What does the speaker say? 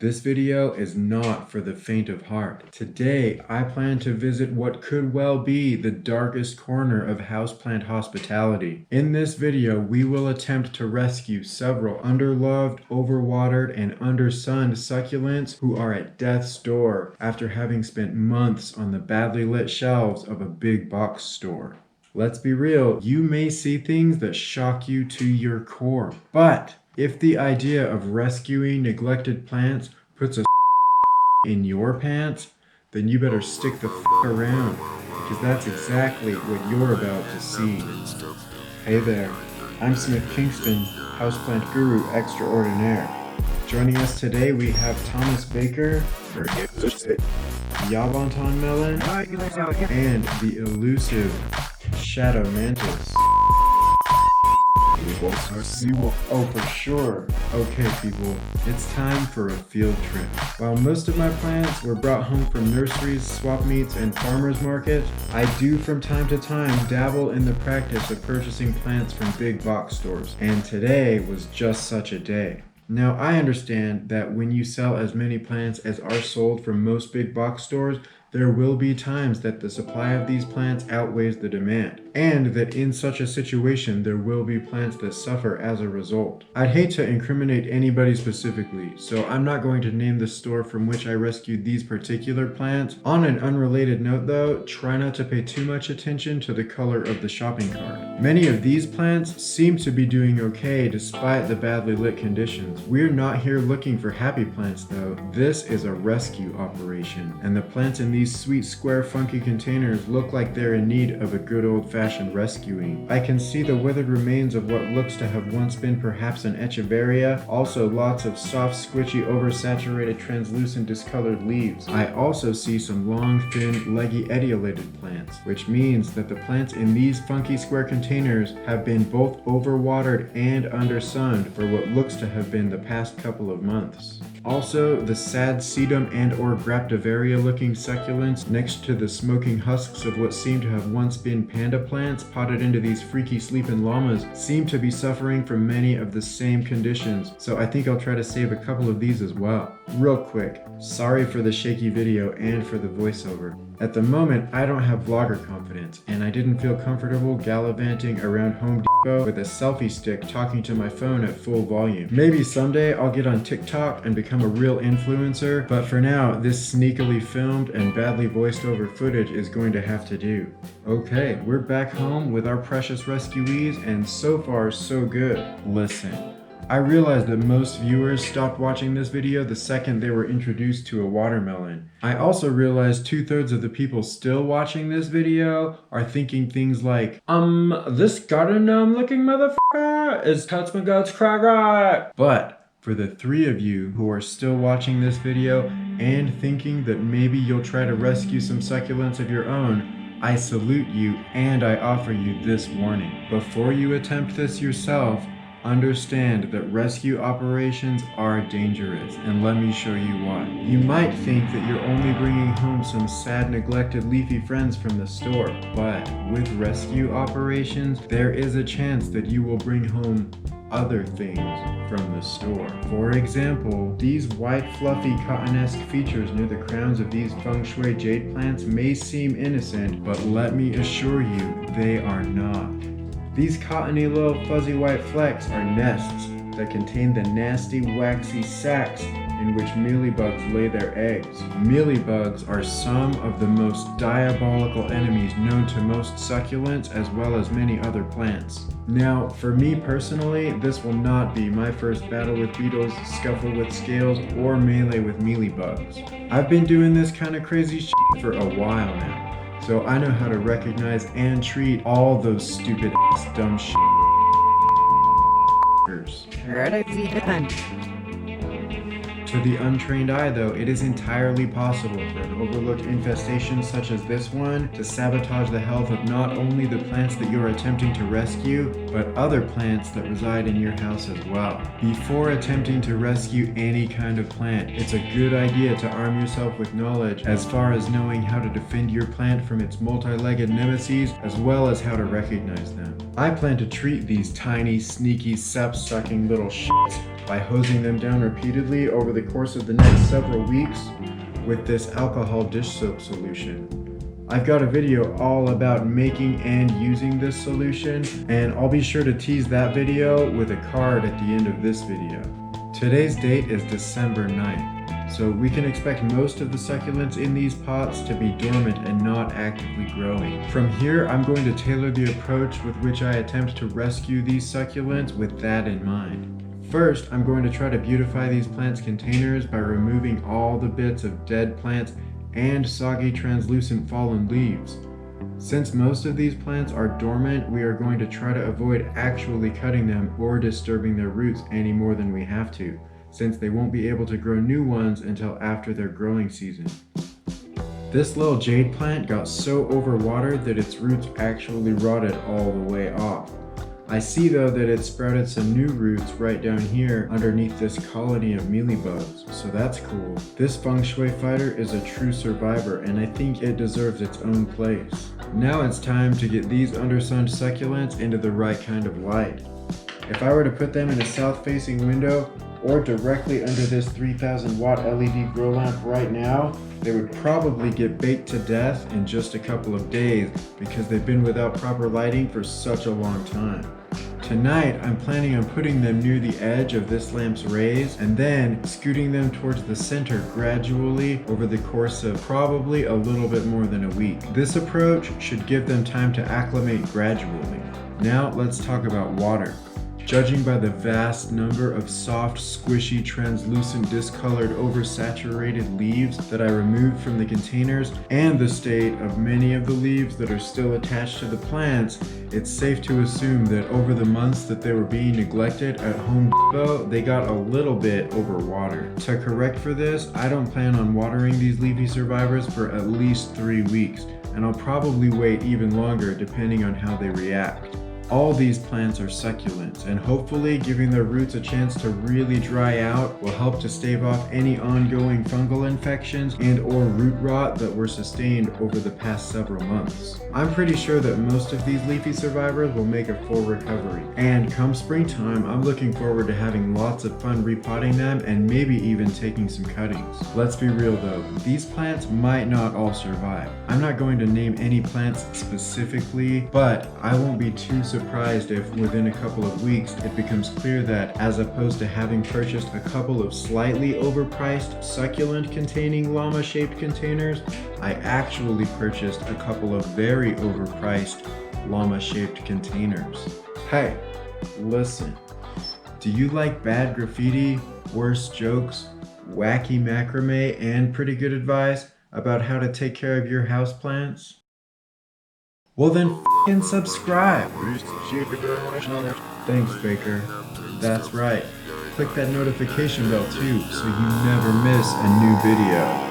This video is not for the faint of heart. Today, I plan to visit what could well be the darkest corner of houseplant hospitality. In this video, we will attempt to rescue several underloved, overwatered, and undersunned succulents who are at death's door after having spent months on the badly lit shelves of a big box store. Let's be real, you may see things that shock you to your core, but if the idea of rescuing neglected plants puts a in your pants, then you better stick the around, because that's exactly what you're about to see. Hey there, I'm Smith Kingston, houseplant guru extraordinaire. Joining us today we have Thomas Baker, Yabonton Melon, and the elusive Shadow Mantis. Oh, for sure. Okay, people, it's time for a field trip. While most of my plants were brought home from nurseries, swap meets, and farmers markets, I do from time to time dabble in the practice of purchasing plants from big box stores, and today was just such a day. Now, I understand that when you sell as many plants as are sold from most big box stores, there will be times that the supply of these plants outweighs the demand, and that in such a situation there will be plants that suffer as a result. I'd hate to incriminate anybody specifically, so I'm not going to name the store from which I rescued these particular plants. On an unrelated note though, try not to pay too much attention to the color of the shopping cart. Many of these plants seem to be doing okay despite the badly lit conditions. We're not here looking for happy plants though. This is a rescue operation, and the plants in these sweet square funky containers look like they're in need of a good old-fashioned rescuing. I can see the withered remains of what looks to have once been perhaps an echeveria, also lots of soft, squishy, oversaturated, translucent, discolored leaves. I also see some long, thin, leggy, etiolated plants, which means that the plants in these funky square containers have been both overwatered and undersunned for what looks to have been the past couple of months. Also, the sad sedum and or graptivaria looking succulents next to the smoking husks of what seem to have once been panda plants potted into these freaky sleeping llamas seem to be suffering from many of the same conditions, so I think I'll try to save a couple of these as well. Real quick, sorry for the shaky video and for the voiceover. At the moment, I don't have vlogger confidence, and I didn't feel comfortable gallivanting around Home Depot with a selfie stick talking to my phone at full volume. Maybe someday I'll get on TikTok and become a real influencer, but for now, this sneakily filmed and badly voiced over footage is going to have to do. Okay, we're back home with our precious rescuees, and so far so good. Listen. I realized that most viewers stopped watching this video the second they were introduced to a watermelon. I also realized 2/3 of the people still watching this video are thinking things like, this garden gnome looking motherfucker is Touch My Guts Cracker. But for the 3 of you who are still watching this video and thinking that maybe you'll try to rescue some succulents of your own, I salute you and I offer you this warning. Before you attempt this yourself, understand that rescue operations are dangerous, and let me show you why. You might think that you're only bringing home some sad, neglected, leafy friends from the store, but with rescue operations, there is a chance that you will bring home other things from the store. For example, these white, fluffy, cotton-esque features near the crowns of these feng shui jade plants may seem innocent, but let me assure you, they are not. These cottony little fuzzy white flecks are nests that contain the nasty waxy sacs in which mealybugs lay their eggs. Mealybugs are some of the most diabolical enemies known to most succulents as well as many other plants. Now, for me personally, this will not be my first battle with beetles, scuffle with scales, or melee with mealybugs. I've been doing this kind of crazy shit for a while now, so I know how to recognize and treat all those stupid ass dumb shit. To the untrained eye though, it is entirely possible for an overlooked infestation such as this one to sabotage the health of not only the plants that you're attempting to rescue, but other plants that reside in your house as well. Before attempting to rescue any kind of plant, it's a good idea to arm yourself with knowledge as far as knowing how to defend your plant from its multi-legged nemesis, as well as how to recognize them. I plan to treat these tiny, sneaky, sap-sucking little shits by hosing them down repeatedly over the course of the next several weeks with this alcohol dish soap solution. I've got a video all about making and using this solution, and I'll be sure to tease that video with a card at the end of this video. Today's date is December 9th, so we can expect most of the succulents in these pots to be dormant and not actively growing. From here, I'm going to tailor the approach with which I attempt to rescue these succulents with that in mind. First, I'm going to try to beautify these plants' containers by removing all the bits of dead plants and soggy translucent fallen leaves. Since most of these plants are dormant, we are going to try to avoid actually cutting them or disturbing their roots any more than we have to, since they won't be able to grow new ones until after their growing season. This little jade plant got so overwatered that its roots actually rotted all the way off. I see though that it sprouted some new roots right down here underneath this colony of mealybugs, so that's cool. This feng shui fighter is a true survivor, and I think it deserves its own place. Now it's time to get these undersunned succulents into the right kind of light. If I were to put them in a south-facing window or directly under this 3000 watt LED grow lamp right now, they would probably get baked to death in just a couple of days because they've been without proper lighting for such a long time. Tonight, I'm planning on putting them near the edge of this lamp's rays and then scooting them towards the center gradually over the course of probably a little bit more than a week. This approach should give them time to acclimate gradually. Now let's talk about water. Judging by the vast number of soft, squishy, translucent, discolored, oversaturated leaves that I removed from the containers and the state of many of the leaves that are still attached to the plants, it's safe to assume that over the months that they were being neglected at Home Depot, they got a little bit overwatered. To correct for this, I don't plan on watering these leafy survivors for at least 3 weeks, and I'll probably wait even longer depending on how they react. All these plants are succulents, and hopefully giving their roots a chance to really dry out will help to stave off any ongoing fungal infections and or root rot that were sustained over the past several months. I'm pretty sure that most of these leafy survivors will make a full recovery, and come springtime, I'm looking forward to having lots of fun repotting them and maybe even taking some cuttings. Let's be real though, these plants might not all survive. I'm not going to name any plants specifically, but I won't be too surprised if within a couple of weeks it becomes clear that as opposed to having purchased a couple of slightly overpriced succulent containing llama shaped containers, I actually purchased a couple of very overpriced llama shaped containers. Hey, listen, do you like bad graffiti, worse jokes, wacky macrame, and pretty good advice about how to take care of your houseplants? Well then f***ing subscribe! Thanks, Baker. That's right. Click that notification bell too so you never miss a new video.